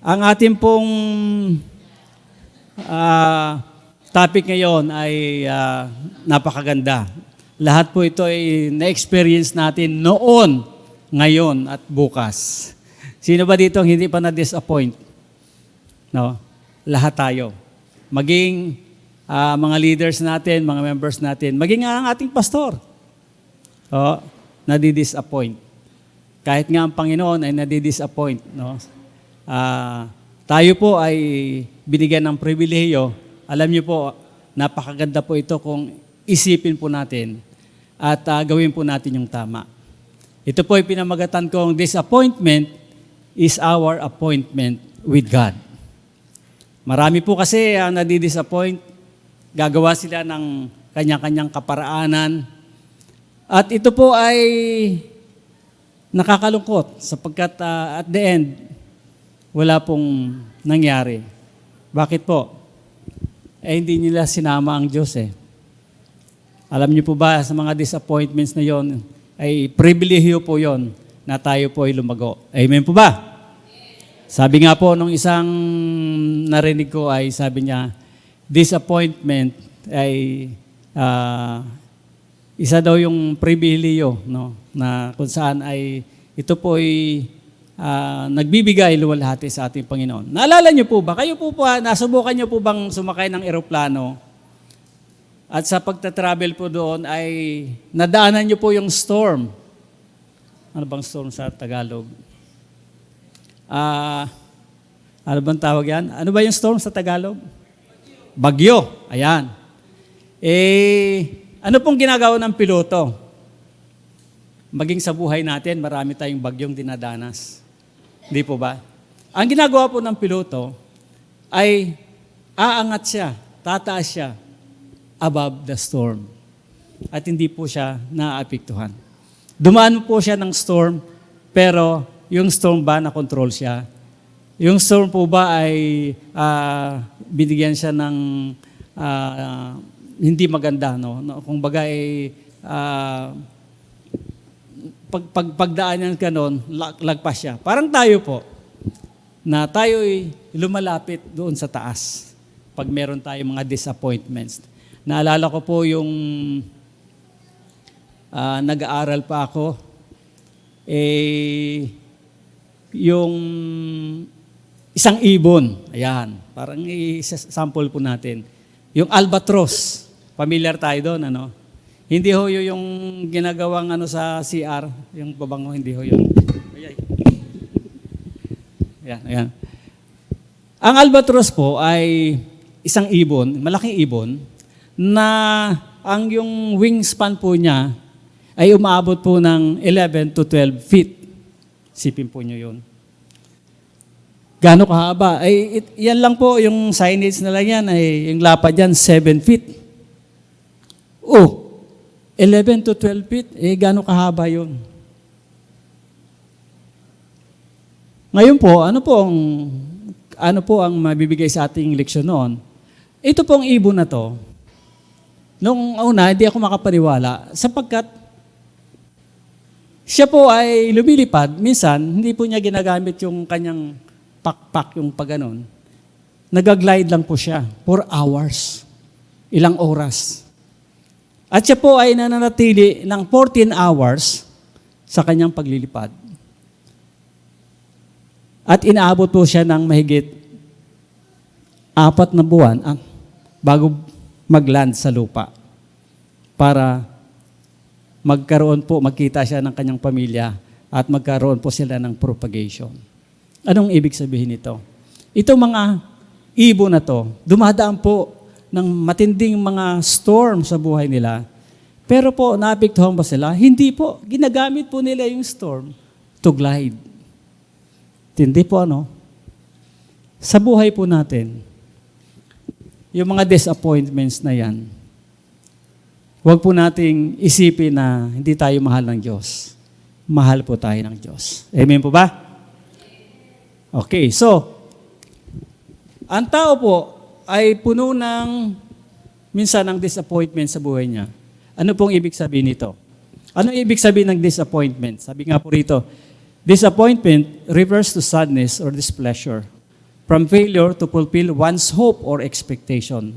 Ang ating pong topic ngayon ay napakaganda. Lahat po ito ay na-experience natin noon, ngayon at bukas. Sino ba dito ang hindi pa na-disappoint? No? Lahat tayo. Maging mga leaders natin, mga members natin, maging ang ating pastor. Nadi-disappoint. Kahit nga ang Panginoon ay nadi-disappoint. No? Tayo po ay binigyan ng pribilehiyo. Alam niyo po, napakaganda po ito kung isipin po natin at gawin po natin yung tama. Ito po ay pinamagatan kong disappointment is our appointment with God. Marami po kasi ang nadi-disappoint, gagawa sila ng kanya-kanyang kaparaanan. At ito po ay nakakalungkot sapagkat at the end, wala pong nangyari. Bakit po? Hindi nila sinama ang Diyos eh. Alam niyo po ba sa mga disappointments na yon, ay pribilehiyo po yon na tayo po ay lumago. Amen po ba? Sabi nga po nung isang narinig ko ay sabi niya, disappointment ay isa daw yung pribilehiyo, no, na kung saan ay ito po ay nagbibigay luwalhati sa ating Panginoon. Naalala niyo po ba? Kayo po ba, nasubukan niyo po bang sumakay ng eroplano? At sa pagta-travel po doon ay nadaanan niyo po yung storm. Ano bang storm sa Tagalog? Ano bang tawag yan? Ano ba yung storm sa Tagalog? Bagyo. Ayan. Ano pong ginagawa ng piloto? Maging sa buhay natin, marami tayong bagyong dinadanas. Hindi po ba? Ang ginagawa po ng piloto ay aangat siya, tataas siya above the storm. At hindi po siya naaapektuhan. Dumaan po siya ng storm, pero yung storm ba na-control siya? Yung storm po ba ay binigyan siya ng hindi maganda, no? Kung baga ay pagdaanan ka nun, lagpas siya. Parang tayo po, na tayo ay lumalapit doon sa taas pag meron tayong mga disappointments. Naalala ko po yung nag-aaral pa ako, yung isang ibon, ayan, parang i-sample po natin. Yung albatros, familiar tayo doon, ano? Hindi ho yung ginagawang sa CR, yung babango, hindi ho yun. Ayan. Ang albatros po ay isang ibon, malaking ibon, na ang yung wingspan po niya ay umaabot po ng 11 to 12 feet. Sipin po nyo yun. Gaano kahaba? Yan lang po, yung signage na lang yan, ay yung lapad yan, 7 feet. 11 to 12 feet, gaano kahaba yun? Ngayon po, ano po ang mabibigay sa ating leksyon noon? Ito pong ibon na to, nung una, hindi ako makapaniwala, sapagkat siya po ay lumilipad, minsan, hindi po niya ginagamit yung kanyang pakpak, yung pagganon. Nag-glide lang po siya for hours, ilang oras. At siya po ay nananatili ng 14 hours sa kanyang paglilipad. At inaabot po siya ng mahigit 4 na buwan bago mag-land sa lupa para magkita siya ng kanyang pamilya at magkaroon po sila ng propagation. Anong ibig sabihin nito? Itong mga ibon na to, dumadaan po ng matinding mga storm sa buhay nila. Pero po, naapektuhan ba sila? Hindi po. Ginagamit po nila yung storm to glide. Hindi po sa buhay po natin, yung mga disappointments na yan, huwag po nating isipin na hindi tayo mahal ng Diyos. Mahal po tayo ng Diyos. Amen po ba? Okay, so, ang tao po ay puno ng minsan ng disappointment sa buhay niya. Ano pong ibig sabihin nito? Ano ibig sabihin ng disappointment? Sabi nga po rito, disappointment refers to sadness or displeasure from failure to fulfill one's hope or expectation.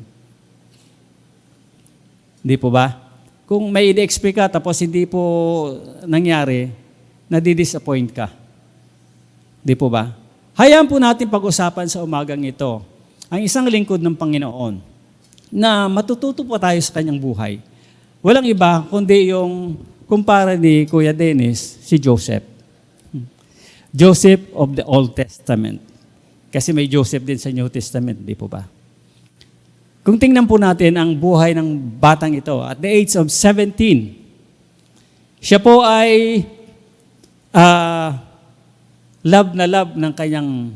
Hindi po ba? Kung may ine-expect ka tapos hindi po nangyari, nadi-disappoint ka. Hindi po ba? Hayaan po natin pag-usapan sa umagang ito ang isang lingkod ng Panginoon na matututo po tayo sa kanyang buhay. Walang iba kundi yung kumpara ni Kuya Dennis, si Joseph. Joseph of the Old Testament. Kasi may Joseph din sa New Testament, di po ba? Kung tingnan po natin ang buhay ng batang ito, at the age of 17, siya po ay love na love ng kanyang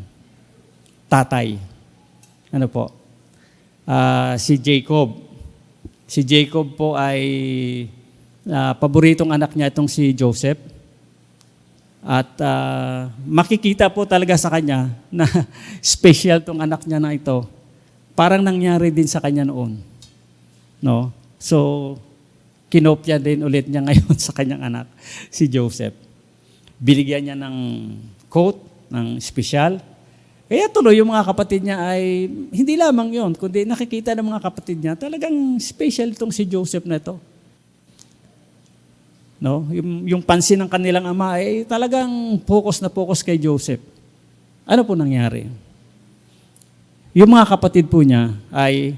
tatay. Ano po? Si Jacob. Si Jacob po ay paboritong anak niya itong si Joseph. At makikita po talaga sa kanya na special tong anak niya na ito. Parang nangyari din sa kanya noon. No? So, kinopya din ulit niya ngayon sa kanyang anak, si Joseph. Binigyan niya ng coat, ng special. Kaya tuloy yung mga kapatid niya ay, hindi lamang yon, kundi nakikita ng mga kapatid niya, talagang special itong si Joseph na ito. No? Yung pansin ng kanilang ama ay talagang focus na focus kay Joseph. Ano po nangyari? Yung mga kapatid po niya ay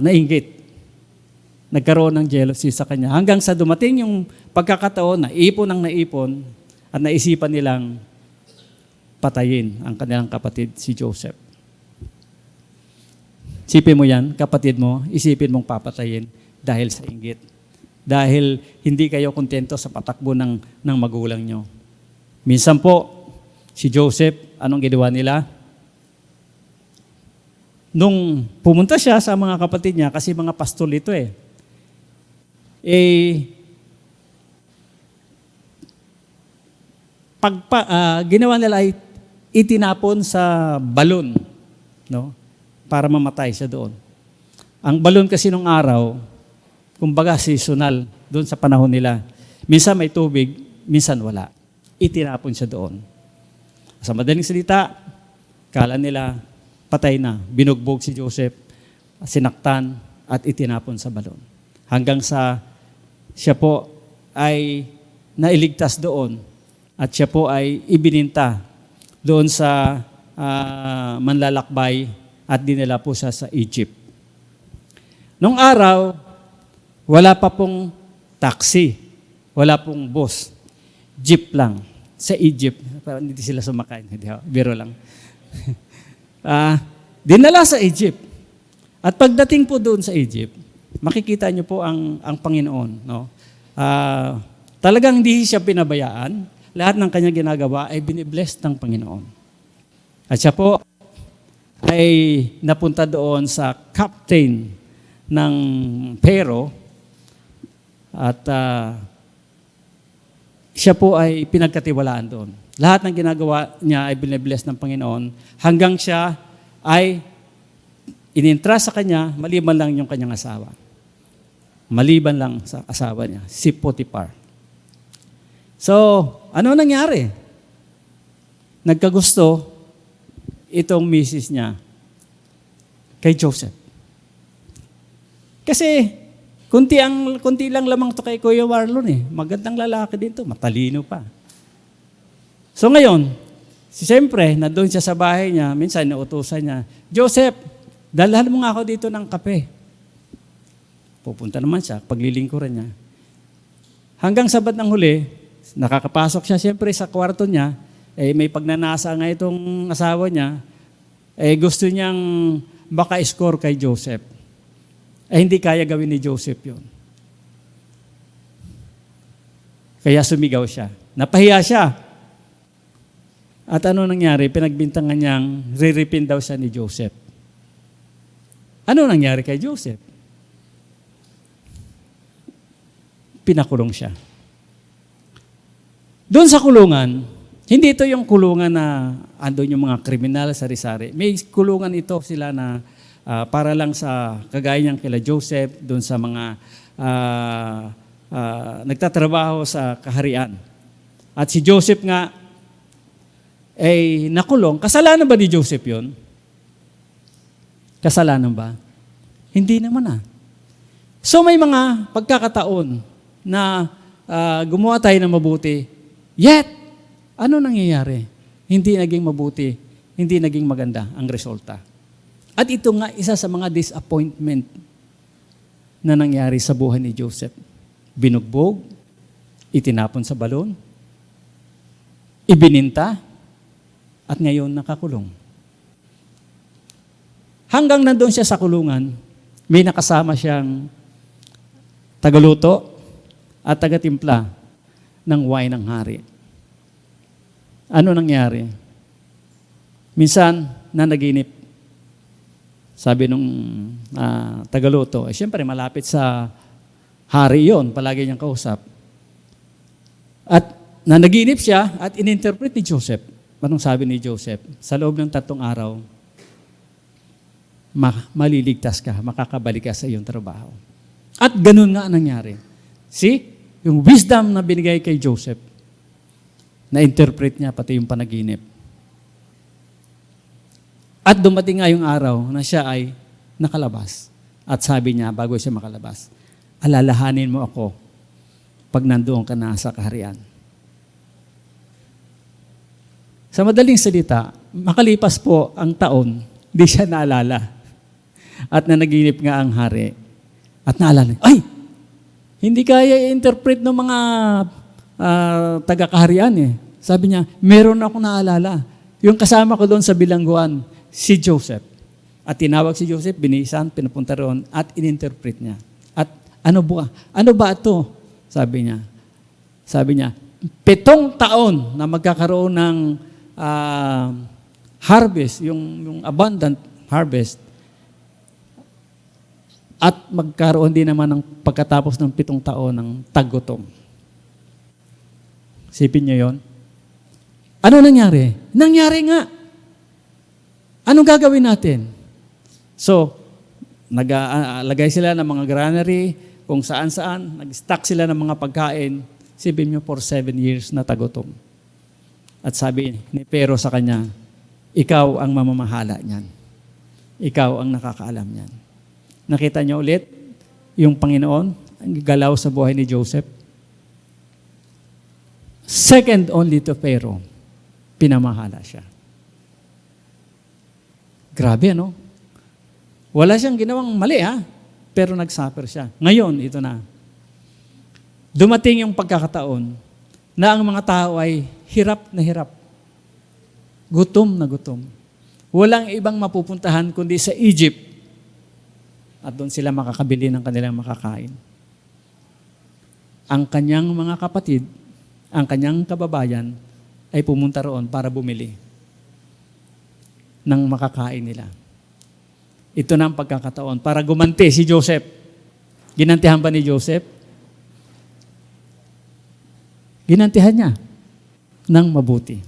nainggit. Nagkaroon ng jealousy sa kanya. Hanggang sa dumating yung pagkakataon na ipon ang naipon at naisipan nilang patayin ang kanilang kapatid, si Joseph. Isipin mo yan, kapatid mo, isipin mong papatayin dahil sa inggit. Dahil hindi kayo kontento sa patakbo ng magulang nyo. Minsan po, si Joseph, anong ginawa nila? Nung pumunta siya sa mga kapatid niya, kasi mga pastol ito ginawa nila ay itinapon sa balon, no? Para mamatay siya doon. Ang balon kasi nung araw, kumbaga seasonal, doon sa panahon nila. Minsan may tubig, minsan wala. Itinapon siya doon. Sa madaling salita, kala nila, patay na, binugbog si Joseph, sinaktan at itinapon sa balon. Hanggang sa siya po ay nailigtas doon at siya po ay ibininta doon sa manlalakbay at dinala po siya sa Egypt. Nung araw, wala pa pong taxi, wala pong bus, jeep lang sa Egypt. Parang hindi sila sumakay, biro lang. Dinala sa Egypt. At pagdating po doon sa Egypt, makikita niyo po ang Panginoon. No? Talagang hindi siya pinabayaan. Lahat ng kanya ginagawa ay binibless ng Panginoon. At siya po ay napunta doon sa captain ng Pharaoh. At siya po ay pinagkatiwalaan doon. Lahat ng ginagawa niya ay binibless ng Panginoon hanggang siya ay inintrust sa kanya, maliban lang yung kanyang asawa. Maliban lang sa asawa niya, si Potiphar. So, ano nangyari? Nagkagusto itong misis niya kay Joseph. Kasi, kunti lang lamang to kay Kuya Marlon . Magandang lalaki din to, matalino pa. So ngayon, siyempre, nandun siya sa bahay niya, minsan nautusan niya, Joseph, dalhan mo nga ako dito ng kape. Pupunta naman siya, paglilingkuran niya. Hanggang sa bandang huli, nakakapasok siya siyempre sa kwarto niya, may pagnanasa nga itong asawa niya, gusto niyang maka-score kay Joseph. Hindi kaya gawin ni Joseph yun. Kaya sumigaw siya. Napahiya siya. At ano nangyari? Pinagbintangan niyang riripin daw siya ni Joseph. Ano nangyari kay Joseph? Pinakulong siya. Doon sa kulungan, hindi ito yung kulungan na andun yung mga kriminal, sari-sari. May kulungan ito sila na para lang sa kagaya niyang kila Joseph, doon sa mga nagtatrabaho sa kaharian. At si Joseph nga, ay nakulong. Kasalanan ba ni Joseph yun? Kasalanan ba? Hindi naman So may mga pagkakataon na gumawa tayo ng mabuti, yet, ano nangyayari? Hindi naging mabuti, hindi naging maganda ang resulta. At ito nga isa sa mga disappointment na nangyari sa buhay ni Joseph. Binugbog, itinapon sa balon, ibininta, at ngayon nakakulong. Hanggang nandoon siya sa kulungan, may nakasama siyang tagaluto at tagatimpla ng wine ng hari. Ano nangyari? Minsan, nanaginip. Sabi nung tagaluto, siyempre malapit sa hari yon, palagi niyang kausap. At nanaginip siya at ininterpret ni Joseph. Anong sabi ni Joseph? Sa loob ng 3 araw, maliligtas ka, makakabalik ka sa iyong trabaho. At ganun nga nangyari. See? Yung wisdom na binigay kay Joseph, na-interpret niya pati yung panaginip. At dumating nga yung araw na siya ay nakalabas. At sabi niya, bago siya makalabas, alalahanin mo ako pag nandoon ka na sa kaharian. Sa madaling salita, makalipas po ang taon, di siya naalala. At nanaginip nga ang hari. At naalala, ay! Hindi kaya i-interpret ng mga taga-kaharian eh. Sabi niya, meron ako naalala. Yung kasama ko doon sa bilangguan, si Joseph. At tinawag si Joseph, binisan, pinapunta roon, at in-interpret niya. At ano ba ito? Sabi niya, 7 taon na magkakaroon ng harvest, yung abundant harvest, at magkaroon din naman ng pagkatapos ng 7 taon ng taggutom. Sipin niyo yon. Ano nangyari? Nangyari nga. Anong gagawin natin? So, nag-alagay sila ng mga granary, kung saan-saan, nag-stock sila ng mga pagkain, sipin niyo for 7 years na tagutom. At sabi ni Pero sa kanya, ikaw ang mamamahala niyan. Ikaw ang nakakaalam niyan. Nakita niyo ulit yung Panginoon, ang galaw sa buhay ni Joseph. Second only to Pharaoh, pinamahala siya. Grabe, no? Wala siyang ginawang mali, pero nag-suffer siya. Ngayon, ito na. Dumating yung pagkakataon na ang mga tao ay hirap na hirap. Gutom na gutom. Walang ibang mapupuntahan kundi sa Egypt. At doon sila makakabili ng kanilang makakain. Ang kanyang mga kapatid, ang kanyang kababayan, ay pumunta roon para bumili ng makakain nila. Ito na ang pagkakataon para gumanti si Joseph. Ginantihan ba ni Joseph? Ginantihan niya ng mabuti.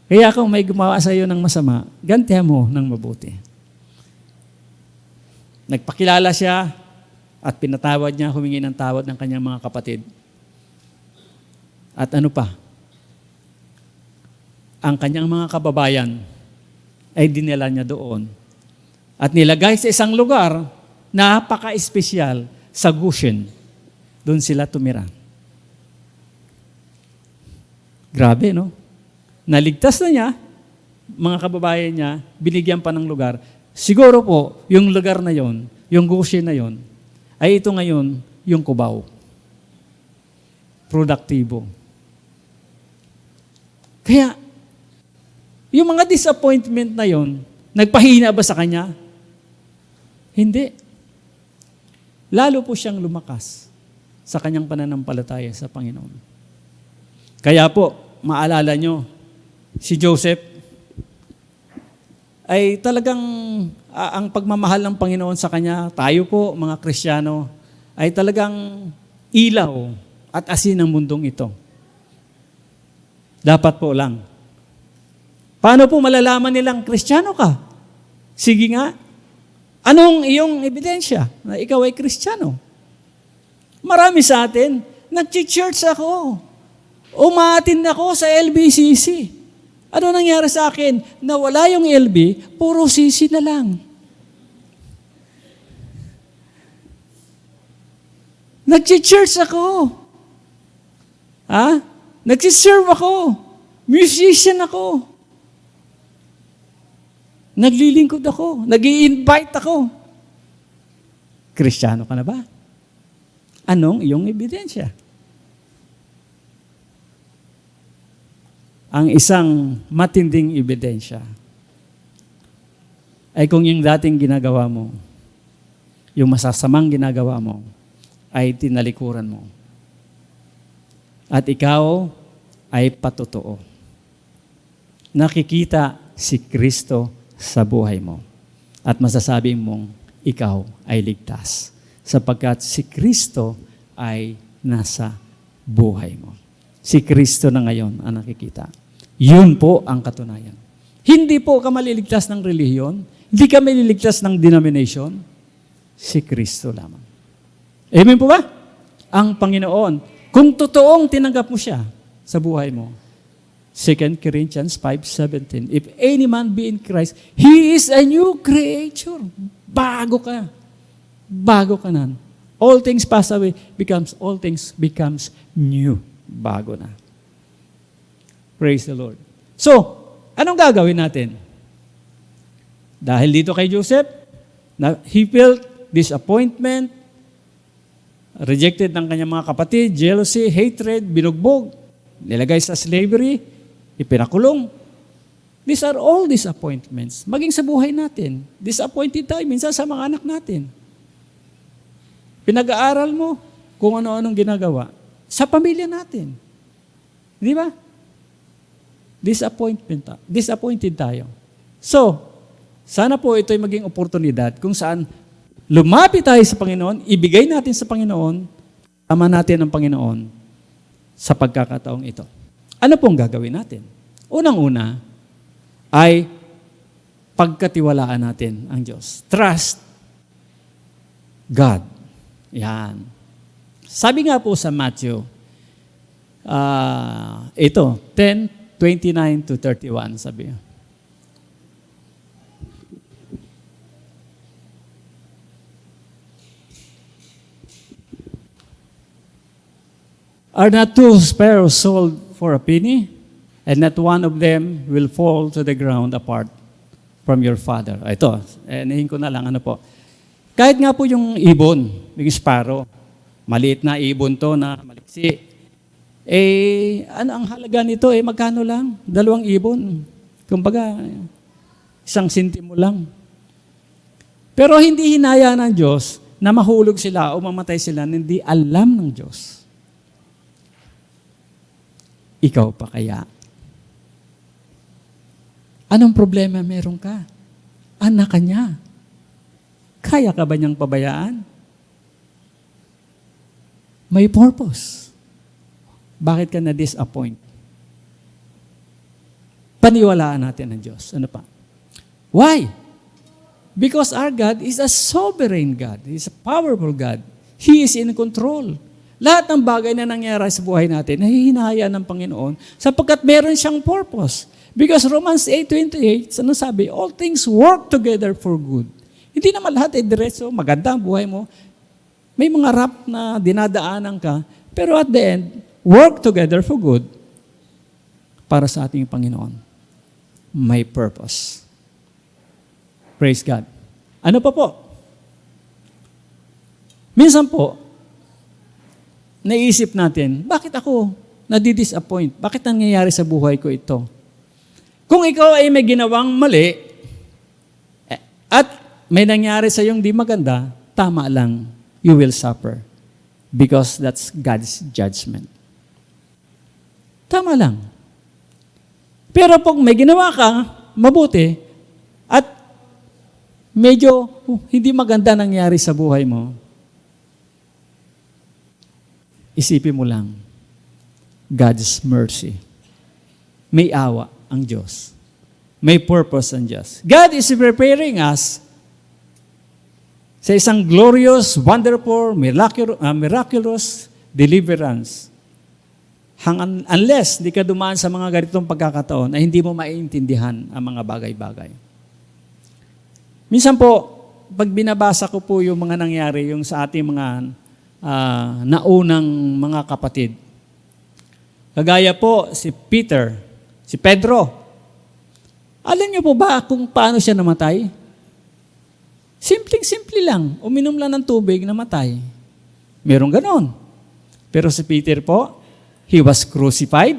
Kaya kung may gumawa sa iyo ng masama, gantihan mo ng mabuti. Nagpakilala siya at pinatawad niya, humingi ng tawad ng kanyang mga kapatid. At ano pa? Ang kanyang mga kababayan ay dinala niya doon. At nilagay sa isang lugar na napaka-espesyal sa Goshen. Doon sila tumira. Grabe, no? Naligtas na niya, mga kababayan niya, binigyan pa ng lugar. Siguro po, yung lugar na yon, yung Goshen na yon, ay ito ngayon, yung Cubao. Produktibo. Kaya, yung mga disappointment na yon, nagpahina ba sa kanya? Hindi. Lalo po siyang lumakas sa kanyang pananampalataya sa Panginoon. Kaya po, maalala nyo, si Joseph, ay talagang ang pagmamahal ng Panginoon sa kanya, tayo po, mga Kristiyano, ay talagang ilaw at asin ng mundong ito. Dapat po lang. Paano po malalaman nilang Kristiyano ka? Sige nga, anong iyong ebidensya na ikaw ay Kristiyano? Marami sa atin, nag-church ako, umaatin ako sa LBCC, Ano nangyari sa akin? Nawala yung LB, puro sisi na lang. Nag-church ako. Nag-serve ako. Musician ako. Naglilingkod ako. Nag-i-invite ako. Kristiyano ka na ba? Anong iyong ebidensya? Ang isang matinding ebidensya ay kung yung dating ginagawa mo, yung masasamang ginagawa mo, ay tinalikuran mo. At ikaw ay patotoo. Nakikita si Kristo sa buhay mo. At masasabi mong ikaw ay ligtas. Sapagkat si Kristo ay nasa buhay mo. Si Kristo na ngayon ang nakikita. Yun po ang katunayan. Hindi po ka maliligtas ng relihiyon. Hindi ka maliligtas ng denomination. Si Kristo lamang. Amen po ba? Ang Panginoon. Kung totoong tinanggap mo siya sa buhay mo, 2 Corinthians 5:17, if any man be in Christ, he is a new creature. Bago ka. Bago ka na. All things pass away, all things becomes new. Bago na. Praise the Lord. So, anong gagawin natin? Dahil dito kay Joseph, he felt disappointment, rejected ng kanyang mga kapatid, jealousy, hatred, binugbog, nilagay sa slavery, ipinakulong. These are all disappointments. Maging sa buhay natin, disappointed tayo minsan sa mga anak natin. Pinag-aaral mo kung ano-anong ginagawa sa pamilya natin. Di ba? Disappointed tayo. So, sana po ito'y maging oportunidad kung saan lumapit tayo sa Panginoon, ibigay natin sa Panginoon, tama natin ang Panginoon sa pagkakataong ito. Ano pong gagawin natin? Unang-una ay pagkatiwalaan natin ang Diyos. Trust God. Yan. Sabi nga po sa Matthew, 10:29 to 31, sabi niya. Are not two sparrows sold for a penny? And not one of them will fall to the ground apart from your Father. Ito, nahin ko na lang, ano po. Kahit nga po yung ibon, yung sparrow, maliit na ibon to na maliksi. Ano ang halaga nito? Magkano lang? 2 ibon. Kumbaga, 1 sentimo lang. Pero hindi hinaya ng Diyos na mahulog sila o mamatay sila na hindi alam ng Diyos. Ikaw pa kaya? Anong problema meron ka? Anak ka niya. Kaya ka ba niyang pabayaan? May purpose. Bakit ka na-disappoint? Paniwalaan natin ang Diyos. Ano pa? Why? Because our God is a sovereign God. He is a powerful God. He is in control. Lahat ng bagay na nangyari sa buhay natin, nahihinahaya ng Panginoon sapagkat meron siyang purpose. Because Romans 8:28, ano sabi? All things work together for good. Hindi naman lahat ay diretso, maganda ang buhay mo. May mga rap na dinadaanan ka, pero at the end, work together for good para sa ating Panginoon. May purpose. Praise God. Ano pa po? Minsan po, naisip natin, bakit ako nadidisappoint? Bakit nangyayari sa buhay ko ito? Kung ikaw ay may ginawang mali, at may nangyari sa iyong di maganda, tama lang, you will suffer. Because that's God's judgment. Tama lang. Pero pag may ginawa ka, mabuti, at medyo hindi maganda nangyari sa buhay mo, isipin mo lang, God's mercy. May awa ang Diyos. May purpose ang Diyos. God is preparing us sa isang glorious, wonderful, miraculous deliverance. unless di ka dumaan sa mga ganitong pagkakataon, ay hindi mo maiintindihan ang mga bagay-bagay. Minsan po, pag binabasa ko po yung mga nangyari, yung sa ating mga naunang mga kapatid, kagaya po si Peter, si Pedro. Alam niyo po ba kung paano siya namatay? Simpleng-simple lang. Uminom lang ng tubig, namatay. Merong ganon. Pero si Peter po, he was crucified.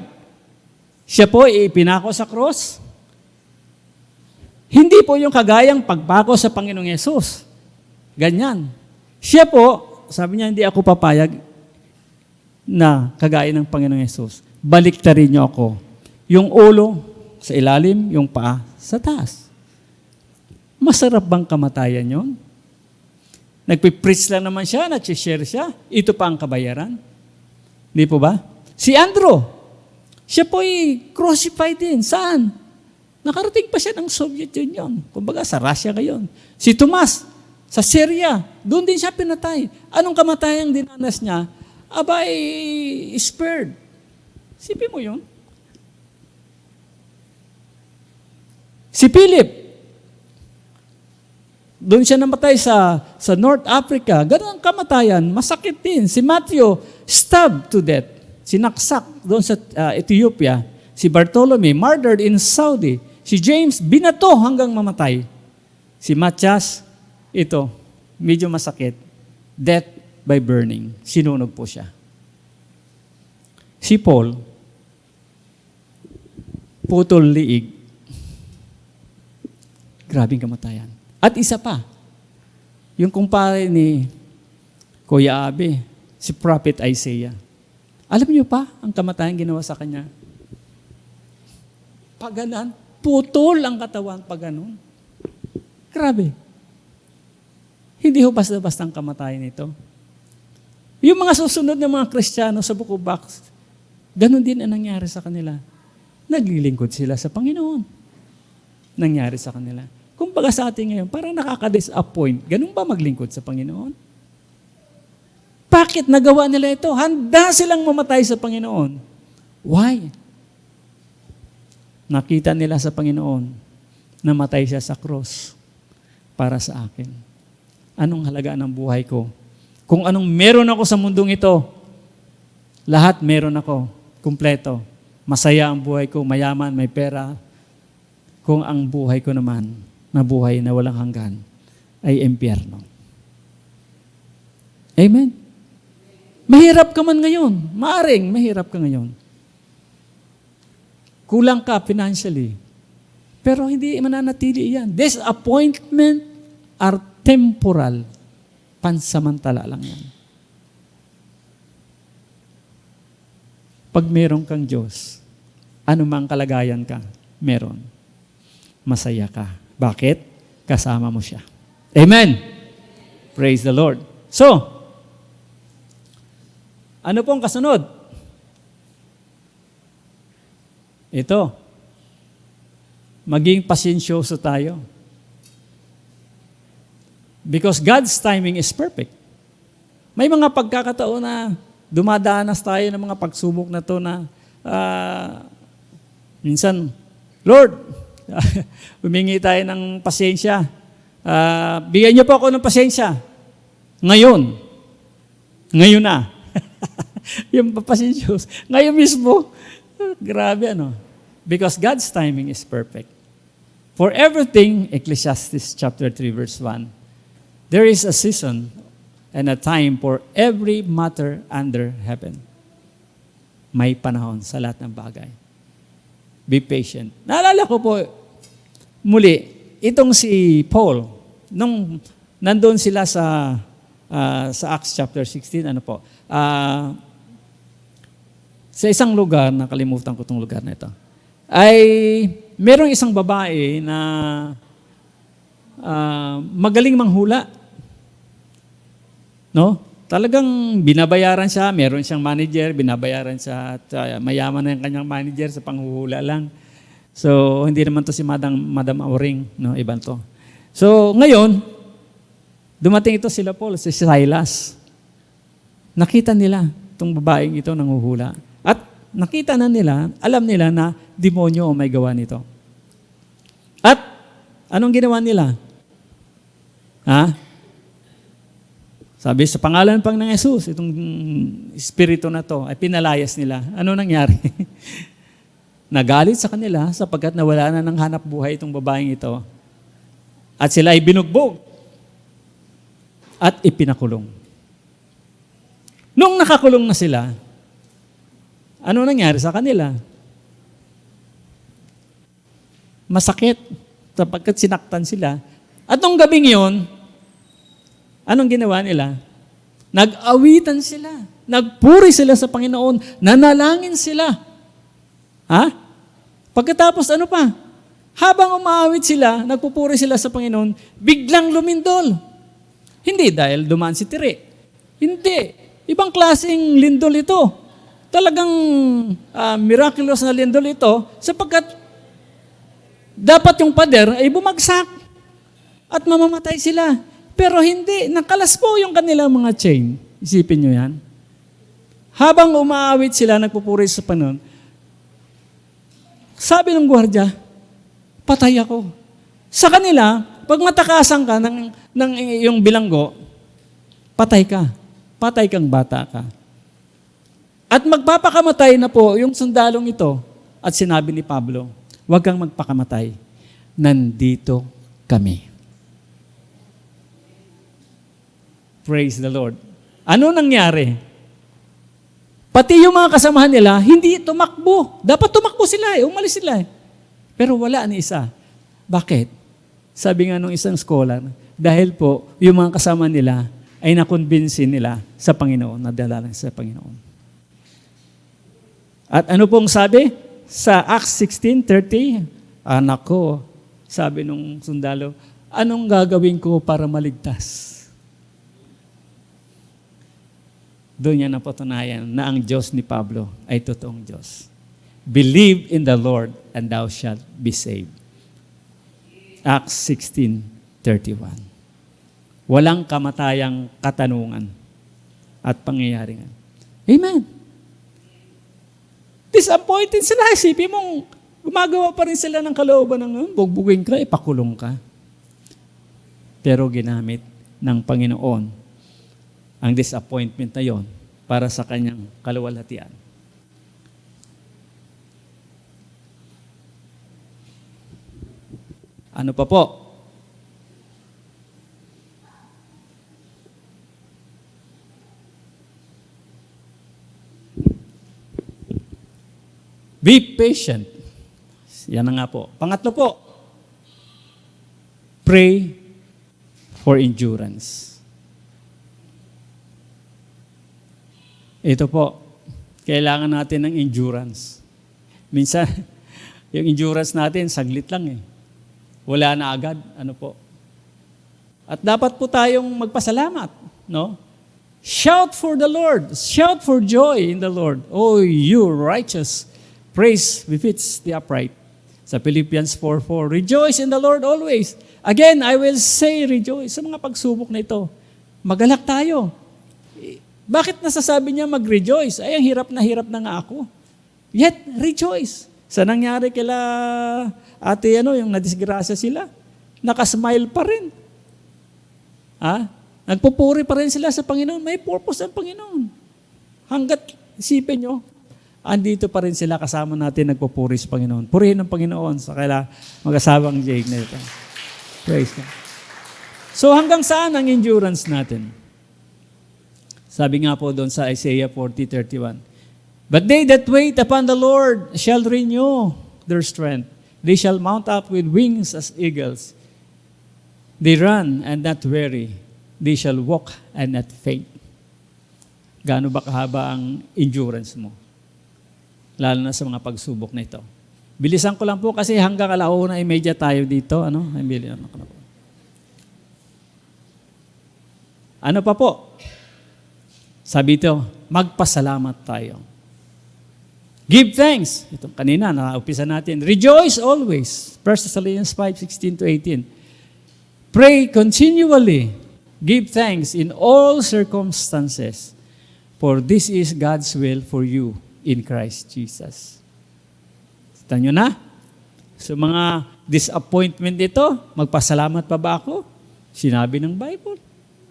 Siya po ipinako sa cross. Hindi po yung kagayang pagpako sa Panginoong Yesus. Ganyan. Siya po, sabi niya, hindi ako papayag na kagaya ng Panginoong Yesus. Baliktarin niyo ako. Yung ulo sa ilalim, yung paa sa taas. Masarap bang kamatayan yon? Nagpipreach lang naman siya, nag-share siya. Ito pa ang kabayaran. Hindi po ba? Si Andrew, siya po'y crucified din. Saan? Nakarating pa siya ng Soviet Union. Kumbaga sa Russia ngayon. Si Tomas, sa Syria, doon din siya pinatay. Anong kamatayang dinanas niya? Abay, spared. Sipin mo yun. Si Philip, doon siya namatay sa North Africa. Ganun ang kamatayan. Masakit din. Si Matthew, stabbed to death. Sinaksak doon sa Ethiopia. Si Bartholomew, murdered in Saudi. Si James, binato hanggang mamatay. Si Matthias, ito, medyo masakit. Death by burning. Sinunog po siya. Si Paul, putol liig. Grabing kamatayan. At isa pa, yung kumpare ni Kuya Abe, si Prophet Isaiah. Alam niyo pa ang kamatayan ginawa sa kanya? Paganan, putol ang katawan pag ganun. Grabe. Hindi ho basta-basta ang kamatayan nito. Yung mga susunod na mga Kristiyano sa Book of Acts, ganun din ang nangyari sa kanila. Naglilingkod sila sa Panginoon. Nangyari sa kanila. Kumbaga sa atin ngayon, parang nakaka-disappoint. Ganun ba maglingkod sa Panginoon? Bakit nagawa nila ito? Handa silang mamatay sa Panginoon. Why? Nakita nila sa Panginoon, namatay siya sa cross para sa akin. Anong halaga ng buhay ko? Kung anong meron ako sa mundong ito, lahat meron ako, kumpleto. Masaya ang buhay ko, mayaman, may pera. Kung ang buhay ko naman, na buhay na walang hanggan, ay impyerno. Amen? Mahirap ka man ngayon. Maaring mahirap ka ngayon. Kulang ka financially. Pero hindi mananatili yan. Disappointment are temporal. Pansamantala lang yan. Pag meron kang Diyos, anumang kalagayan ka, meron. Masaya ka. Bakit? Kasama mo siya. Amen! Praise the Lord. So, ano pong kasunod? Ito. Maging pasensyoso tayo. Because God's timing is perfect. May mga pagkakataon na dumadanas tayo ng mga pagsubok na to na minsan, Lord, humingi tayo ng pasensya. Bigyan niyo po ako ng pasensya. Ngayon. Ngayon na. Yung papasensyos. Ngayon mismo. Grabe ano. Because God's timing is perfect. For everything, Ecclesiastes chapter 3 verse 1, there is a season and a time for every matter under heaven. May panahon sa lahat ng bagay. Be patient. Naalala ko po, muli, itong si Paul, nung nandun sila sa Acts chapter 16, sa isang lugar, nakalimutan ko itong lugar na ito, ay merong isang babae na magaling manghula. No? Talagang binabayaran siya, meron siyang manager, binabayaran siya at mayaman na yung kanyang manager sa panghuhula lang. So, hindi naman to si Madam Auring, no? Iban to. So, ngayon, dumating ito sila Paul, si Silas. Nakita nila itong babaeng ito nanghuhula. At nakita na nila, alam nila na demonyo ang may gawa nito. At anong ginawa nila? Sabi, sa pangalan pang ng Jesus, itong espiritu na to, ay pinalayas nila. Ano nangyari? Nagalit sa kanila sapagkat nawala na ng hanap buhay itong babaeng ito. At sila ay binugbog at ipinakulong. Nung nakakulong na sila, ano nangyari sa kanila? Masakit sapagkat sinaktan sila. At nung gabing yun, anong ginawa nila? Nag-awitan sila. Nagpuri sila sa Panginoon. Nanalangin sila. Pagkatapos ano pa? Habang umaawit sila, nagpupuri sila sa Panginoon, biglang lumindol. Hindi dahil dumaan si Tire. Hindi. Ibang klaseng lindol ito. Talagang miraculous na lindol ito sapagkat dapat yung pader ay bumagsak at mamamatay sila. Pero hindi. Nakalas po yung kanilang mga chain. Isipin nyo yan. Habang umaawit sila, nagpupuri sa Panginoon, sabi ng gwardiya, patay ako. Sa kanila, pag matakasan ka ng iyong bilanggo, patay ka. Patay kang bata ka. At magpapakamatay na po yung sundalong ito. At sinabi ni Pablo, huwag kang magpakamatay. Nandito kami. Praise the Lord. Ano nangyari? Pati yung mga kasamahan nila, hindi tumakbo. Dapat tumakbo sila umalis sila Pero wala ni isa. Bakit? Sabi nga nung isang scholar, dahil po yung mga kasama nila ay nakonbinsin nila sa Panginoon, nadala lang sa Panginoon. At ano pong sabi? Sa Acts 16:30, anak ko, sabi nung sundalo, anong gagawin ko para maligtas? Doon niya napatunayan na ang Diyos ni Pablo ay totoong Diyos. Believe in the Lord and thou shalt be saved. Acts 16:31. Walang kamatayang katanungan at pangyayaringan. Amen. Disappointed sila. Isipin mong gumagawa pa rin sila ng kalooban ng bugbugin ka, ipakulong ka. Pero ginamit ng Panginoon ang disappointment na yon para sa kanyang kaluwalhatian. Ano pa po? Be patient. Yan na nga po. Pangatlo po, pray for endurance. Ito po, kailangan natin ng endurance. Minsan, yung endurance natin, saglit lang Wala na agad. Ano po? At dapat po tayong magpasalamat. No? Shout for the Lord. Shout for joy in the Lord. Oh, you righteous. Praise befits the upright. Sa Philippians 4:4, rejoice in the Lord always. Again, I will say rejoice. Sa mga pagsubok na ito, magalak tayo. Bakit nasasabi niya mag-rejoice? Ay, ang hirap na nga ako. Yet, rejoice. Sa nangyari kila ate, yung nadisgrasya sila, nakasmile pa rin. Nagpupuri pa rin sila sa Panginoon. May purpose ang Panginoon. Hanggat, isipin nyo, andito pa rin sila kasama natin nagpupuri sa Panginoon. Purihin ng Panginoon sa kaila mag-asawang Jake na ito. Praise God. So hanggang saan ang endurance natin? Sabi nga po doon sa Isaiah 40:31, but they that wait upon the Lord shall renew their strength. They shall mount up with wings as eagles. They run and not weary. They shall walk and not faint. Gaano ba kahaba ang endurance mo? Lalo na sa mga pagsubok na ito. Bilisan ko lang po kasi hanggang 1:30 tayo dito. Ano pa po? Sabi ito, magpasalamat tayo. Give thanks. Ito kanina, naumpisa natin. Rejoice always. 1 Thessalonians 5:16-18. Pray continually. Give thanks in all circumstances. For this is God's will for you in Christ Jesus. Kita nyo na? So mga disappointment ito, magpasalamat pa ba ako? Sinabi ng Bible.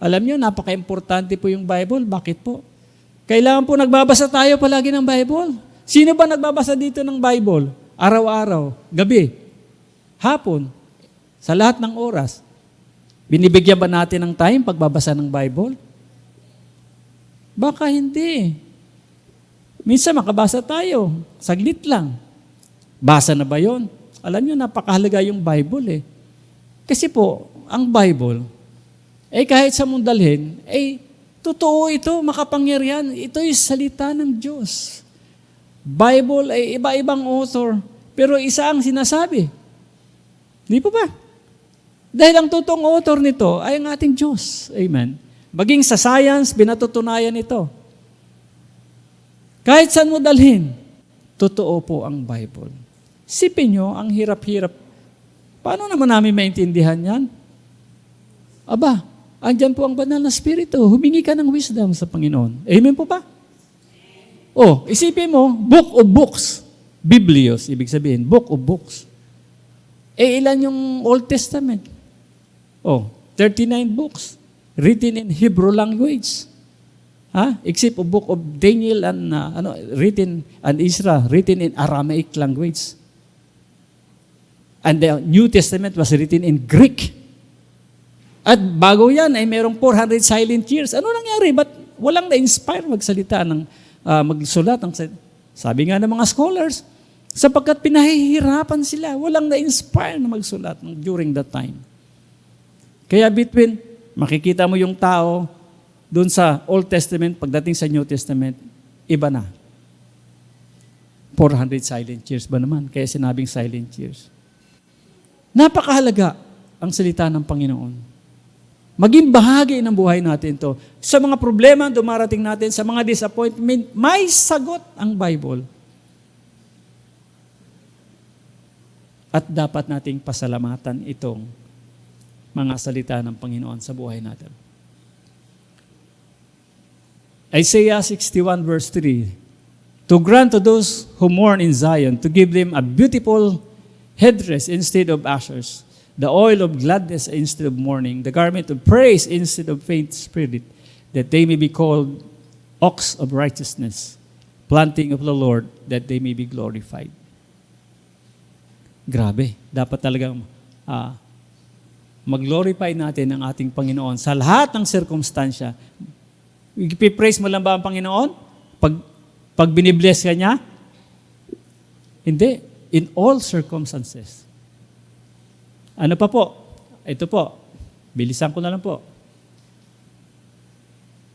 Alam nyo, napaka-importante po yung Bible. Bakit po? Kailangan po nagbabasa tayo palagi ng Bible. Sino ba nagbabasa dito ng Bible? Araw-araw, gabi, hapon, sa lahat ng oras. Binibigyan ba natin ng time pagbabasa ng Bible? Baka hindi. Minsan makabasa tayo, saglit lang. Basa na ba yon? Alam nyo, napakahalaga yung Bible eh. Kasi po, ang Bible, kahit sa mong dalhin, totoo ito, makapangyarihan. Ito yung salita ng Diyos. Bible ay iba-ibang author, pero isa ang sinasabi. Di po ba? Dahil ang totoong author nito ay ang ating Diyos. Amen. Maging sa science, binatutunayan ito. Kahit saan mo dalhin, totoo po ang Bible. Sipin nyo, ang hirap-hirap. Paano naman namin maintindihan yan? Aba, andyan po ang banal na Espiritu. Humingi ka ng wisdom sa Panginoon. Amen po ba? Isipin mo, book of books. Biblios, ibig sabihin, book of books. Ilan yung Old Testament? 39 books. Written in Hebrew language. Except a book of Daniel and written and Ezra, written in Aramaic language. And the New Testament was written in Greek. At bago yan ay merong 400 silent years. Ano nangyari? Ba't walang na-inspire magsalita magsulat? Sabi nga ng mga scholars, sapagkat pinahihirapan sila, walang na-inspire na magsulat during that time. Kaya makikita mo yung tao doon sa Old Testament, pagdating sa New Testament, iba na. 400 silent years ba naman? Kaya sinabing silent years. Napakahalaga ang salita ng Panginoon. Maging bahagi ng buhay natin to. Sa mga problema dumarating natin, sa mga disappointment, may sagot ang Bible. At dapat nating pasalamatan itong mga salita ng Panginoon sa buhay natin. Isaiah 61 verse 3, to grant to those who mourn in Zion, to give them a beautiful headdress instead of ashes, the oil of gladness instead of mourning, the garment of praise instead of faint spirit, that they may be called oaks of righteousness, planting of the Lord, that they may be glorified. Grabe, dapat talagang mag-glorify natin ang ating Panginoon sa lahat ng sirkumstansya. Ipipraise mo lang ba ang Panginoon? Pag binibless ka niya? Hindi. In all circumstances. Ano pa po? Ito po. Bilisan ko na lang po.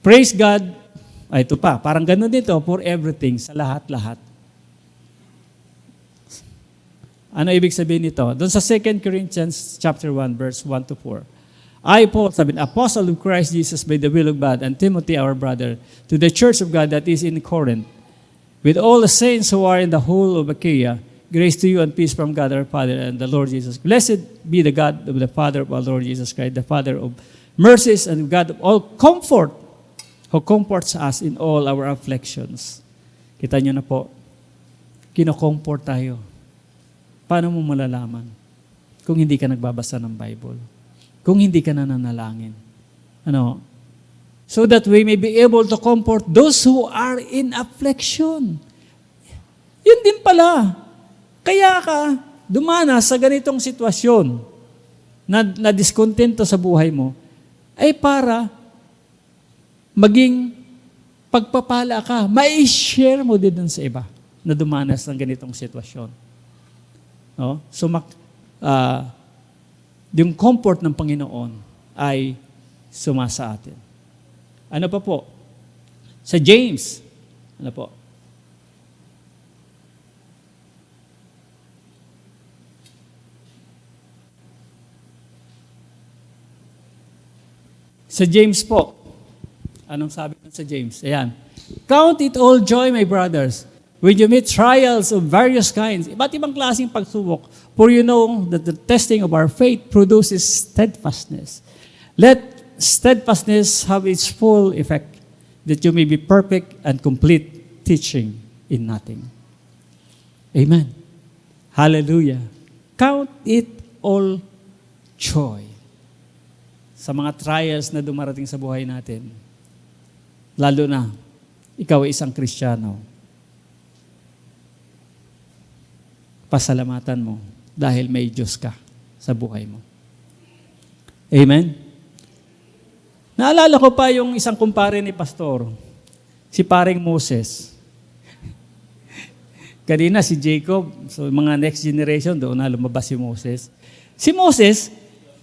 Praise God. Ito pa. Parang ganun dito. For everything. Sa lahat-lahat. Ano ibig sabihin nito? Doon sa 2 Corinthians chapter 1, verse 1 to 4. I, Paul, apostle of Christ Jesus by the will of God, and Timothy, our brother, to the church of God that is in Corinth, with all the saints who are in the whole of Achaia, grace to you and peace from God our Father and the Lord Jesus. Blessed be the God of the Father of our Lord Jesus Christ, the Father of mercies and God of all comfort, who comforts us in all our afflictions. Kita nyo na po, kino-comfort tayo. Paano mo malalaman kung hindi ka nagbabasa ng Bible? Kung hindi ka nananalangin? So that we may be able to comfort those who are in affliction. Yun din pala. Kaya ka dumanas sa ganitong sitwasyon na diskontento sa buhay mo, ay para maging pagpapala ka, mai-share mo din sa iba na dumanas ng ganitong sitwasyon. No? So, yung comfort ng Panginoon ay sumasa atin. Ano pa po? Sa James, ano po? Sa James po, anong sabi sa James? Ayan. Count it all joy, my brothers, when you meet trials of various kinds, iba't ibang klaseng pagsubok, for you know that the testing of our faith produces steadfastness. Let steadfastness have its full effect, that you may be perfect and complete, teaching in nothing. Amen. Hallelujah. Count it all joy sa mga trials na dumarating sa buhay natin. Lalo na, ikaw ay isang Kristiyano. Pasalamatan mo dahil may Diyos ka sa buhay mo. Amen? Naalala ko pa yung isang kumpare ni Pastor, si Paring Moses. Kanina si Jacob, so mga next generation, doon na lumabas si Moses. Si Moses,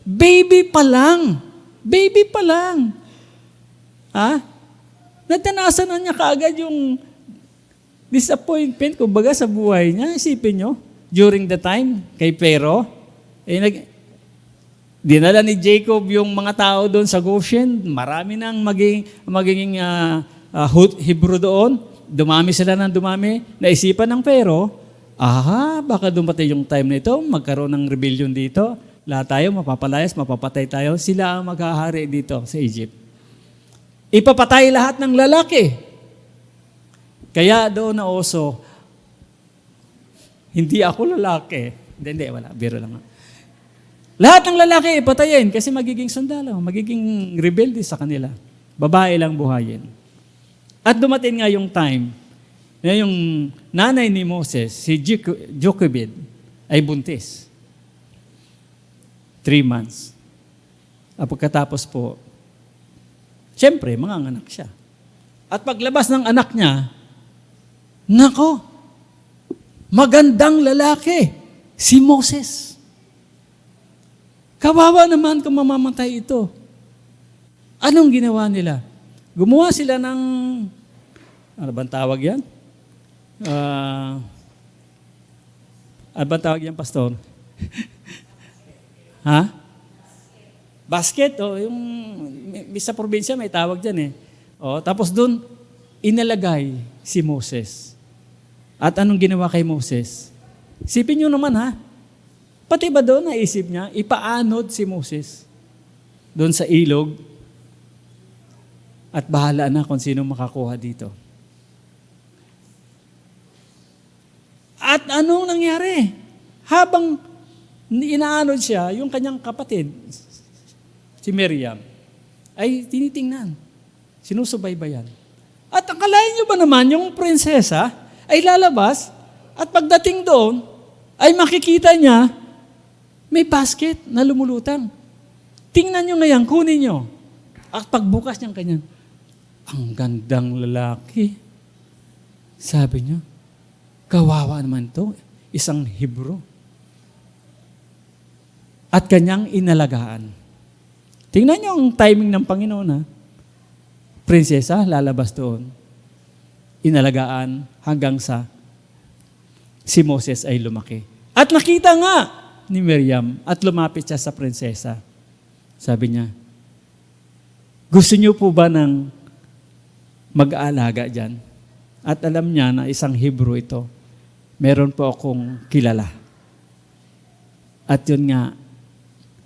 baby pa lang. Baby pa lang. Ha? Natanasan na niya kaagad yung disappointment, kumbaga sa buhay niya. Isipin nyo, during the time, kay Pero, dinala ni Jacob yung mga tao doon sa Goshen. Marami nang magiging Hebrew doon. Dumami sila ng dumami. Naisipan ng Pero, baka dumating yung time na ito, magkaroon ng rebellion dito. Lahat tayo mapapalayas, mapapatay tayo. Sila ang maghahari dito sa Egypt. Ipapatay lahat ng lalaki. Kaya doon na oso, hindi ako lalaki. Hindi, wala. Biro lang. Lahat ng lalaki ipatayin kasi magiging sundalo, magiging rebelde sa kanila. Babae lang buhayin. At dumating nga yung time na yung nanay ni Moses, si Jochebed, ay buntis. 3 months. At pagkatapos po, siyempre, manganganak siya. At paglabas ng anak niya, nako, magandang lalaki, si Moses. Kawawa naman kung mamamatay ito. Anong ginawa nila? Gumawa sila ng, ano bang tawag yan? Ano bang tawag yan, Pastor? Ha? Basket, yung sa probinsya may tawag dyan eh. Tapos doon, inalagay si Moses. At anong ginawa kay Moses? Isipin nyo naman ha, pati ba doon naisip niya, ipaanod si Moses doon sa ilog at bahala na kung sino makakuha dito. At anong nangyari? Habang inaanod siya, yung kanyang kapatid, si Miriam, ay tinitingnan, sinusubaybayan. At akalain nyo ba naman yung prinsesa ay lalabas at pagdating doon, ay makikita niya may basket na lumulutang. Tingnan nyo ngayon, kunin nyo. At pagbukas niyang kanyan, ang gandang lalaki. Sabi niya, kawawa naman to, isang Hebrew. At kanyang inalagaan. Tingnan niyo ang timing ng Panginoon ha. Prinsesa, lalabas doon. Inalagaan hanggang sa si Moses ay lumaki. At nakita nga ni Miriam at lumapit siya sa prinsesa. Sabi niya, gusto niyo po ba ng mag-aalaga dyan? At alam niya na isang Hebrew ito. Meron po akong kilala. At yun nga,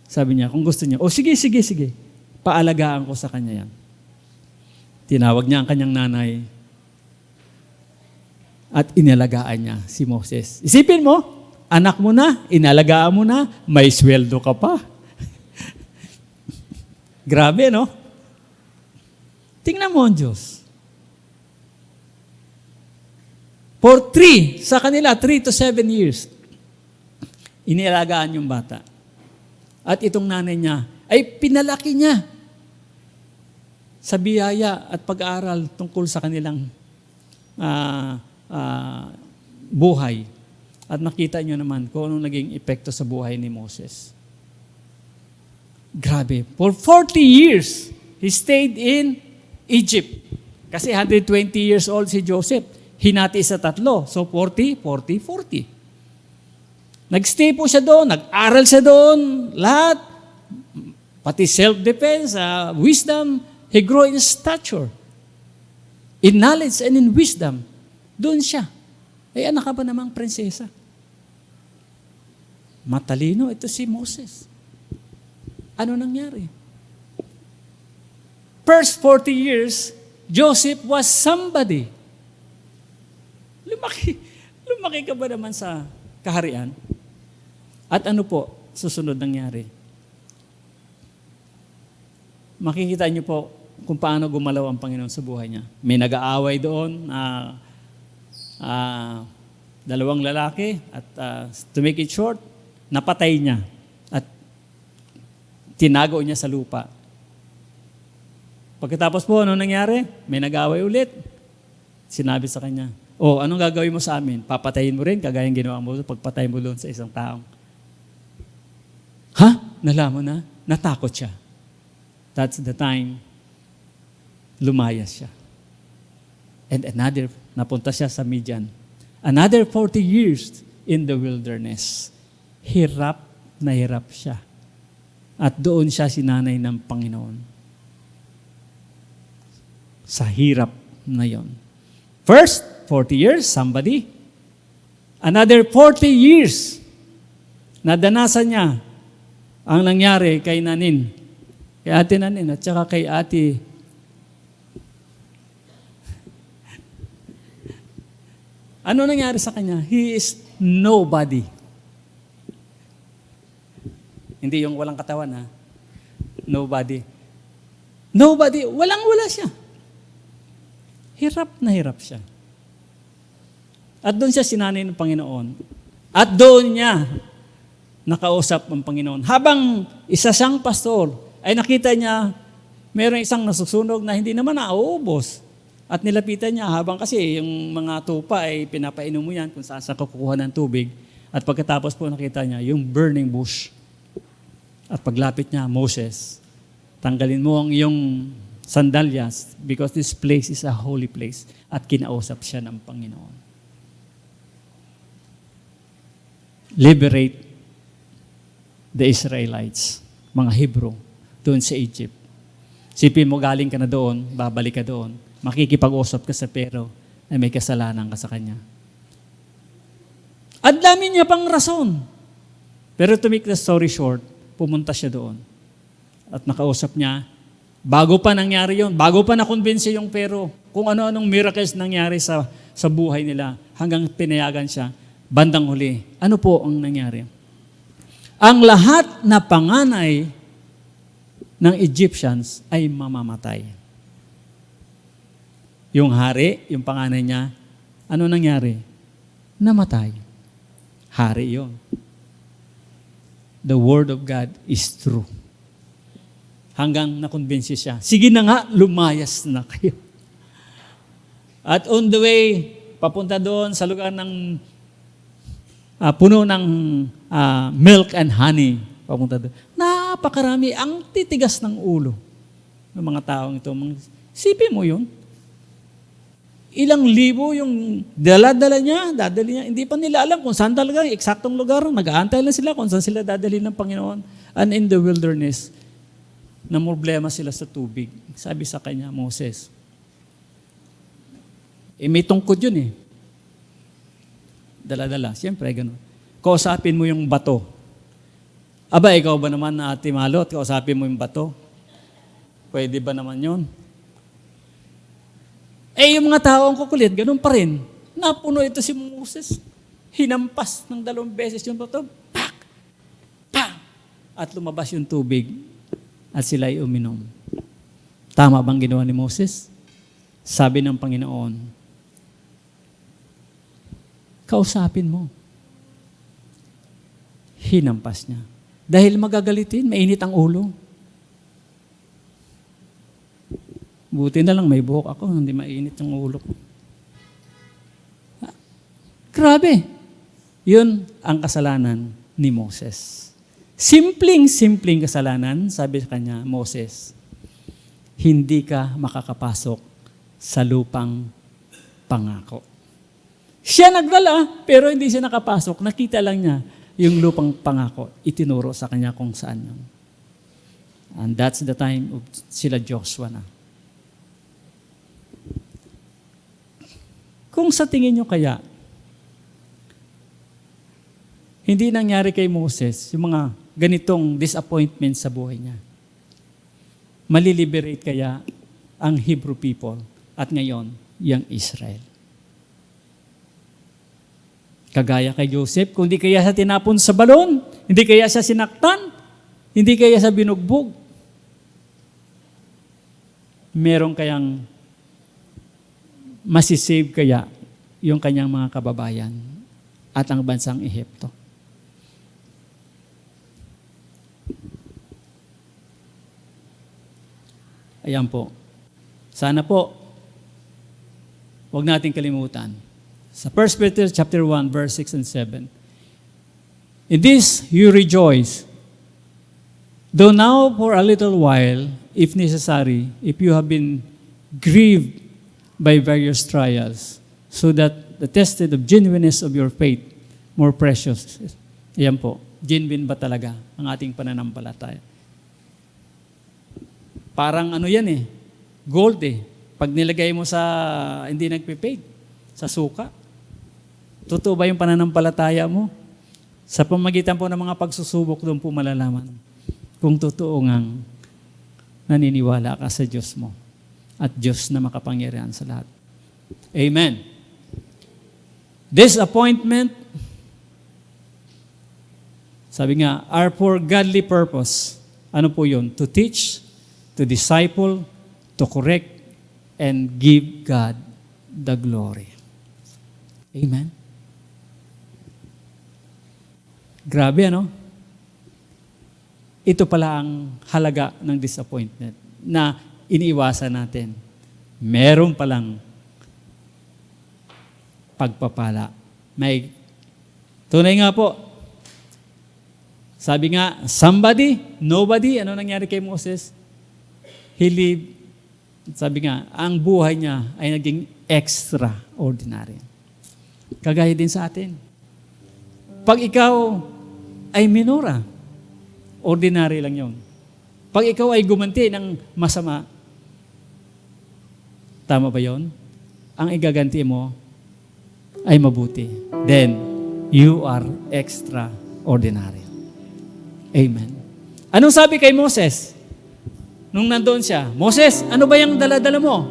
sabi niya, kung gusto niya, sige. Paalagaan ko sa kanya yan. Tinawag niya ang kanyang nanay at inalagaan niya si Moses. Isipin mo, anak mo na, inalagaan mo na, may sweldo ka pa. Grabe, no? Tingnan mo ang Diyos. For 3 to 7 years, inialagaan yung bata. At itong nanay niya, ay pinalaki niya sa biyaya at pag-aaral tungkol sa kanilang buhay. At nakita niyo naman kung anong naging epekto sa buhay ni Moses. Grabe. For 40 years, he stayed in Egypt. Kasi 120 years old si Joseph. Hinati sa 3. So 40. Nagstay po siya doon, nag-aral siya doon, lahat. Pati self-defense, wisdom, he grew in stature, in knowledge and in wisdom. Doon siya. Anak ka ba namang prinsesa? Matalino, ito si Moses. Ano nangyari? First 40 years, Joseph was somebody. lumaki ka ba naman sa kaharian? At ano po, susunod nangyari? Makikita niyo po kung paano gumalaw ang Panginoon sa buhay niya. May nag-aaway doon na dalawang lalaki at to make it short, napatay niya at tinago niya sa lupa. Pagkatapos po, ano nangyari? May nag-aaway ulit. Sinabi sa kanya, anong gagawin mo sa amin? Papatayin mo rin, kagayang ginawa mo pagpatay mo doon sa isang taong. Nalaman na? Natakot siya. That's the time, lumayas siya. And napunta siya sa Midian. Another 40 years in the wilderness. Hirap na hirap siya. At doon siya sinanay ng Panginoon. Sa hirap na yon. First, 40 years, somebody. Another 40 years, nadanasan niya ang nangyari kay Nanin. Kay Ate Nanin at saka kay Ate ano nangyari sa kanya? He is nobody. Hindi yung walang katawan, ha? Nobody. Nobody. Walang-wala siya. Hirap na hirap siya. At doon siya sinanay ng Panginoon. At doon niya nakausap ng Panginoon. Habang isa siyang pastor, ay nakita niya mayroong isang nasusunog na hindi naman nauubos. At nilapitan niya habang kasi yung mga tupa ay pinapainom mo yan kung saan sa kukuha ng tubig. At pagkatapos po nakita niya yung burning bush. At paglapit niya, Moses, tanggalin mo ang iyong sandalyas because this place is a holy place. At kinausap siya ng Panginoon. Liberate the Israelites, mga Hebrew, doon sa Egypt. Sipin mo, galing ka na doon, babalik ka doon. Makikipag-usap ka sa pero na may kasalanan ka sa kanya. At dami niya pang rason. Pero to make the story short, pumunta siya doon. At nakausap niya, bago pa nangyari yon, bago pa nakonbinsi yung pero, kung ano-anong miracles nangyari sa buhay nila, hanggang pinayagan siya, bandang huli, ano po ang nangyari? Ang lahat na panganay ng Egyptians ay mamamatay. Yung hari, yung panganay niya, ano nangyari? Namatay. Hari yon. The word of God is true. Hanggang nakonbinsi siya. Sige na nga, lumayas na kayo. At on the way, papunta doon sa lugar ng puno ng milk and honey. Papunta doon. Napakarami. Ang titigas ng ulo ng mga taong ito. Sipin mo yun. Ilang libo yung dala-dala niya, dadali niya. Hindi pa nila alam kung saan talaga, eksaktong lugar. Nag-aantay lang sila kung saan sila dadali ng Panginoon. And in the wilderness, namroblema sila sa tubig. Sabi sa kanya, Moses, may tungkod yun eh. Dala-dala. Siyempre, gano'n. Kausapin mo yung bato. Aba, ikaw ba naman na Ate Malot? Kausapin mo yung bato? Pwede ba naman yun? Yung mga tao ang kukulit, ganun pa rin. Napuno ito si Moses. Hinampas ng 2 beses yung bato. Pak! Pak! At lumabas yung tubig. At sila ay uminom. Tama bang ginawa ni Moses? Sabi ng Panginoon, kausapin mo. Hinampas niya. Dahil magagalitin, mainit ang ulo. Buti na lang may buhok ako, hindi mainit ang ulo ko. Grabe. Yun ang kasalanan ni Moses. Simpleng kasalanan, sabi sa kanya, Moses, hindi ka makakapasok sa lupang pangako. Siya nagdala, pero hindi siya nakapasok. Nakita lang niya yung lupang pangako. Itinuro sa kanya kung saan yun. And that's the time of sila Joshua na. Kung sa tingin nyo kaya, hindi nangyari kay Moses yung mga ganitong disappointment sa buhay niya, maliliberate kaya ang Hebrew people at ngayon, yung Israel? Kagaya kay Joseph, kung di kaya siya tinapon sa balon, hindi kaya siya sinaktan, hindi kaya siya binugbog, meron kayang masisave kaya yung kanyang mga kababayan at ang bansang Ehipto. Ayan po. Sana po, huwag nating kalimutan. Sa 1 Peter chapter 1, verse 6 and 7. In this you rejoice, though now for a little while, if necessary, if you have been grieved by various trials, so that the tested of genuineness of your faith, more precious. Ayan po. Genuine ba talaga ang ating pananampalataya? Parang ano yan eh, gold eh. Pag nilagay mo sa hindi nagpe-fade, sa suka. Totoo ba yung pananampalataya mo? Sa pamagitan po ng mga pagsusubok, doon po malalaman kung totoo ngang naniniwala ka sa Diyos mo at Diyos na makapangyarihan sa lahat. Amen. This appointment, sabi nga, are for godly purpose. Ano po yun? To teach, to disciple, to correct, and give God the glory. Amen? Grabe, ano? Ito pala ang halaga ng disappointment na iniiwasan natin. Meron palang pagpapala. May tunay nga po. Sabi nga, somebody, nobody, ano nangyari kay Moses? He lived, sabi nga, ang buhay niya ay naging extraordinary. Kagaya din sa atin. Pag ikaw ay minura, ordinary lang yon. Pag ikaw ay gumanti ng masama, tama ba yon? Ang igaganti mo ay mabuti. Then, you are extraordinary. Amen. Anong sabi kay Moses? Nung nandoon siya, Moses, ano ba yung dala-dala mo?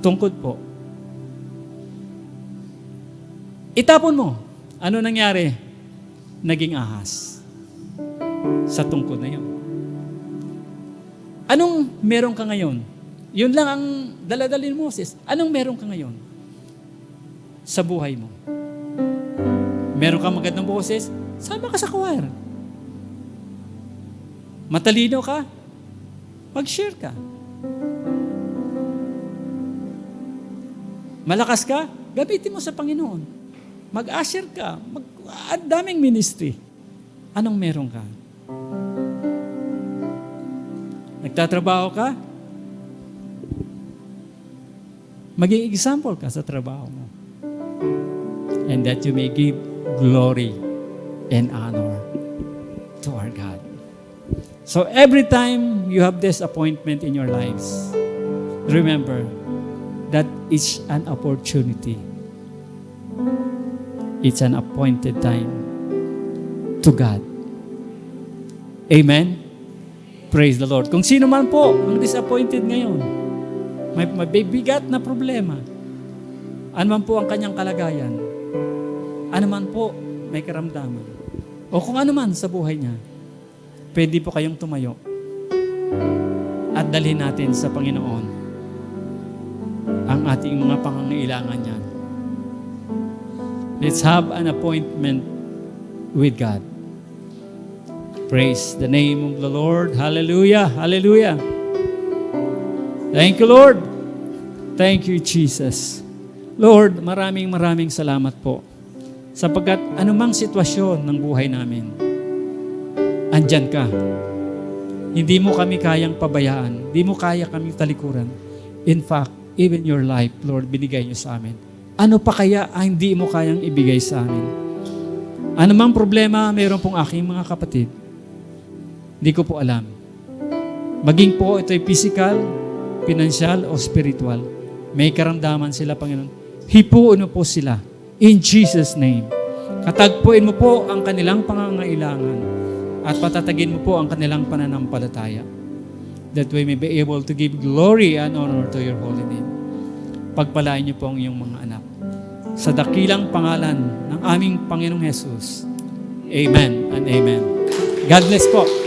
Tungkod po. Itapon mo. Ano nangyari? Naging ahas. Sa tungkod na yun. Anong meron ka ngayon? Yun lang ang dala-dala ni Moses. Anong meron ka ngayon? Sa buhay mo. Meron ka magandang boses? Sama ka sa choir. Matalino ka? Mag-share ka. Malakas ka? Gamitin mo sa Panginoon. Mag-usher ka. Daming ministry. Anong meron ka? Nagtatrabaho ka? Maging example ka sa trabaho mo. And that you may give glory and honor to our God. So every time you have this appointment in your lives, remember that it's an opportunity. It's an appointed time to God. Amen? Praise the Lord. Kung sino man po ang disappointed ngayon, may bigat na problema, ano man po ang kanyang kalagayan, ano man po may karamdaman, o kung ano man sa buhay niya, pwede po kayong tumayo at dalhin natin sa Panginoon ang ating mga pangangailangan niyan. Let's have an appointment with God. Praise the name of the Lord. Hallelujah. Hallelujah. Thank you, Lord. Thank you, Jesus. Lord, maraming salamat po sapagkat anumang sitwasyon ng buhay namin, andyan ka. Hindi mo kami kayang pabayaan. Hindi mo kaya kami talikuran. In fact, even your life, Lord, binigay niyo sa amin. Ano pa kaya ang hindi mo kayang ibigay sa amin? Ano mang problema meron pong aking mga kapatid, hindi ko po alam. Maging po ito'y physical, financial, o spiritual. May karamdaman sila, Panginoon. Hipuin mo po sila. In Jesus' name. Katagpuin mo po ang kanilang pangangailangan at patatagin mo po ang kanilang pananampalataya. That we may be able to give glory and honor to your holy name. Pagpalain niyo po ang iyong mga anak. sa dakilang pangalan ng aming Panginoong Jesus. Amen and amen. God bless po.